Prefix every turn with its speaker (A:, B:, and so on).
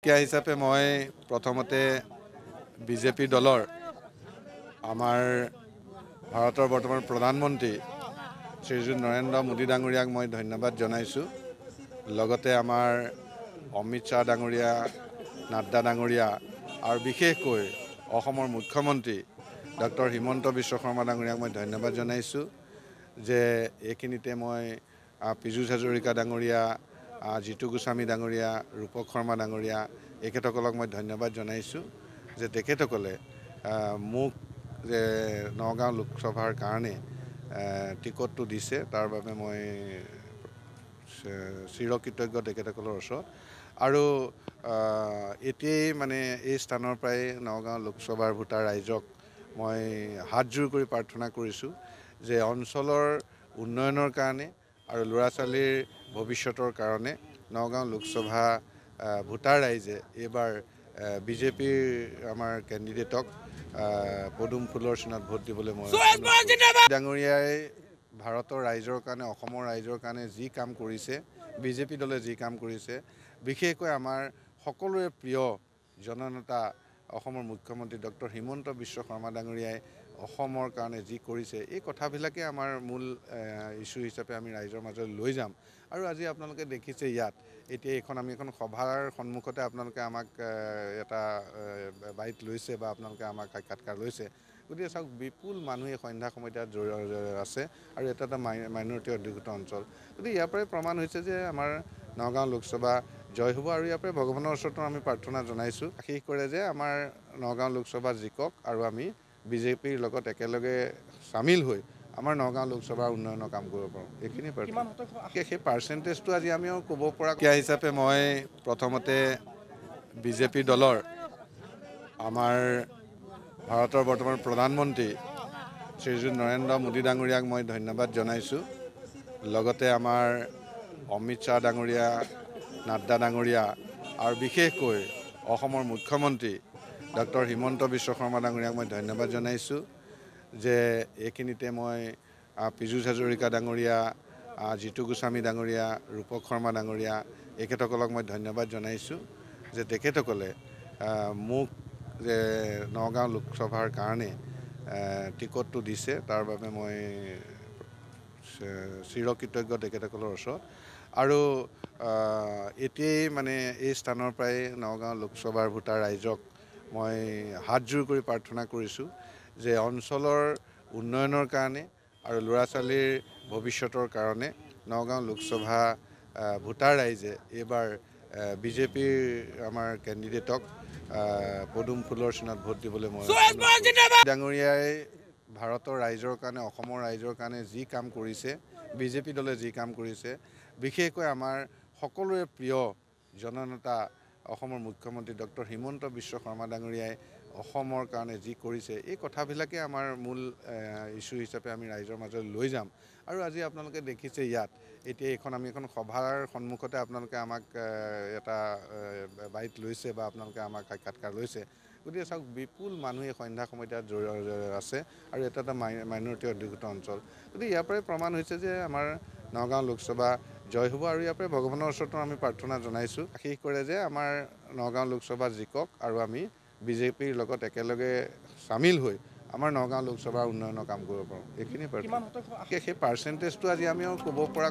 A: হিচাপে মই প্ৰথমতে বিজেপি দলৰ আমাৰ ভাৰতৰ বৰ্তমান প্ৰধানমন্ত্ৰী শ্ৰীযুত নৰেন্দ্ৰ মোদী ডাঙৰীয়াক মই ধন্যবাদ জনাইছোঁ। লগতে আমাৰ অমিত শ্বাহ ডাঙৰীয়া, নাড্ডা ডাঙৰীয়া আৰু বিশেষকৈ অসমৰ মুখ্যমন্ত্ৰী ডক্টৰ হিমন্ত বিশ্ব শৰ্মা ডাঙৰীয়াক মই ধন্যবাদ জনাইছোঁ যে এইখিনিতে মই পীযুষ হাজৰিকা ডাঙৰীয়া, জিতু গোস্বামী ডাঙৰীয়া, ৰূপক শৰ্মা ডাঙৰীয়া এখেতসকলক মই ধন্যবাদ জনাইছোঁ যে তেখেতসকলে মোক যে নগাঁও লোকসভাৰ কাৰণে টিকটটো দিছে, তাৰ বাবে মই চিৰকৃতজ্ঞ তেখেতসকলৰ ওচৰত। আৰু এতিয়াই মানে এই স্থানৰ পৰাই নগাঁও লোকসভাৰ ভোটাৰ ৰাইজক মই হাতজোৰ কৰি প্ৰাৰ্থনা কৰিছোঁ যে অঞ্চলৰ উন্নয়নৰ কাৰণে আৰু ল'ৰা ছোৱালীৰ ভৱিষ্যতৰ কাৰণে নগাঁও লোকসভা ভোটাৰ ৰাইজে এইবাৰ বিজেপিৰ আমাৰ কেণ্ডিডেটক পদুম ফুলৰ চিনত ভোট দিবলৈ মই ডাঙৰীয়াই ভাৰতৰ ৰাইজৰ কাৰণে, অসমৰ ৰাইজৰ কাৰণে যি কাম কৰিছে, বিজেপি দলে যি কাম কৰিছে, বিশেষকৈ আমাৰ সকলোৰে প্ৰিয় জননেতা অসমৰ মুখ্যমন্ত্ৰী ডক্টৰ হিমন্ত বিশ্ব শৰ্মা ডাঙৰীয়াই অসমৰ কাৰণে যি কৰিছে, এই কথাবিলাকে আমাৰ মূল ইছ্যু হিচাপে আমি ৰাইজৰ মাজলৈ লৈ যাম। আৰু আজি আপোনালোকে দেখিছে ইয়াত এতিয়া আমি এখন সভাৰ সন্মুখতে আপোনালোকে আমাক এটা বাইট লৈছে বা আপোনালোকে আমাক সাক্ষাৎকাৰ লৈছে। গতিকে চাওক, বিপুল মানুহে সন্ধ্যা সময়ত ইয়াত আছে আৰু এটা মাইনৰিটি অধ্যুষিত অঞ্চল। গতিকে ইয়াৰ পৰাই প্ৰমাণ হৈছে যে আমাৰ নগাঁও লোকসভা জয় হ'ব। আৰু ইয়াৰ পৰাই ভগৱানৰ ওচৰতো আমি প্ৰাৰ্থনা জনাইছোঁ, আশীষ কৰে যে আমাৰ নগাঁও লোকসভা জিকক আৰু আমি বিজেপিৰ লগত একেলগে চামিল হৈ আমাৰ নগাঁও লোকসভাৰ উন্নয়নৰ কাম কৰিব পাৰোঁ। এইখিনি সেই পাৰ্চেণ্টেজটো আজি আমিও ক'ব পৰা হিচাপে মই প্ৰথমতে বিজেপি দলৰ আমাৰ ভাৰতৰ বৰ্তমান প্ৰধানমন্ত্ৰী শ্ৰীযুত নৰেন্দ্ৰ মোদী ডাঙৰীয়াক মই ধন্যবাদ জনাইছোঁ। লগতে আমাৰ অমিত শ্বাহ ডাঙৰীয়া, নাড্ডা ডাঙৰীয়া আৰু বিশেষকৈ অসমৰ মুখ্যমন্ত্ৰী ডক্টৰ হিমন্ত বিশ্ব শৰ্মা ডাঙৰীয়াক মই ধন্যবাদ জনাইছোঁ যে এইখিনিতে মই পীযুষ হাজৰিকা ডাঙৰীয়া, জিতু গোস্বামী ডাঙৰীয়া, ৰূপক শৰ্মা ডাঙৰীয়া এখেতসকলক মই ধন্যবাদ জনাইছোঁ যে তেখেতসকলে মোক যে নগাঁও লোকসভাৰ কাৰণে টিকটটো দিছে, তাৰ বাবে মই চিৰকৃতজ্ঞ তেখেতসকলৰ ওচৰত। আৰু এতিয়াই মানে এই স্থানৰ পৰাই নগাঁও লোকসভাৰ ভোটাৰ ৰাইজক মই হাতজোৰ কৰি প্ৰাৰ্থনা কৰিছোঁ যে অঞ্চলৰ উন্নয়নৰ কাৰণে আৰু ল'ৰা ছোৱালীৰ ভৱিষ্যতৰ কাৰণে নগাঁও লোকসভা ভোটাৰ ৰাইজে এইবাৰ বিজেপিৰ আমাৰ কেণ্ডিডেটক পদুম ফুলৰ চিনত ভোট দিবলৈ মই ডাঙৰীয়াই ভাৰতৰ ৰাইজৰ কাৰণে, অসমৰ ৰাইজৰ কাৰণে যি কাম কৰিছে, বিজেপি দলে যি কাম কৰিছে, বিশেষকৈ আমাৰ সকলোৰে প্ৰিয় জননেতা অসমৰ মুখ্যমন্ত্ৰী ডক্টৰ হিমন্ত বিশ্ব শৰ্মা ডাঙৰীয়াই অসমৰ কাৰণে যি কৰিছে, এই কথাবিলাকে আমাৰ মূল ইছ্যু হিচাপে আমি ৰাইজৰ মাজলৈ লৈ যাম। আৰু আজি আপোনালোকে দেখিছে ইয়াত এতিয়া আমি এখন সভাৰ সন্মুখতে আপোনালোকে আমাক এটা বাইট লৈছে বা আপোনালোকে আমাক সাক্ষাৎকাৰ লৈছে। গতিকে চাওক, বিপুল মানুহে সন্ধ্যা সময়ত ইয়াত আছে আৰু এটা মাইনৰিটি অধ্যুষিত অঞ্চল। গতিকে ইয়াৰ পৰাই প্ৰমাণ হৈছে যে আমাৰ নগাঁও লোকসভা জয় হ'ব। আৰু ইয়াৰ পৰাই ভগৱানৰ ওচৰতো আমি প্ৰাৰ্থনা জনাইছোঁ, আশীষ কৰে যে আমাৰ নগাঁও লোকসভা জিকক আৰু আমি বিজেপিৰ লগত একেলগে চামিল হৈ আমাৰ নগাঁও লোকসভাৰ উন্নয়নৰ কাম কৰিব পাৰোঁ। এইখিনি সেই পাৰ্চেণ্টেজটো আজি আমিও ক'ব পৰা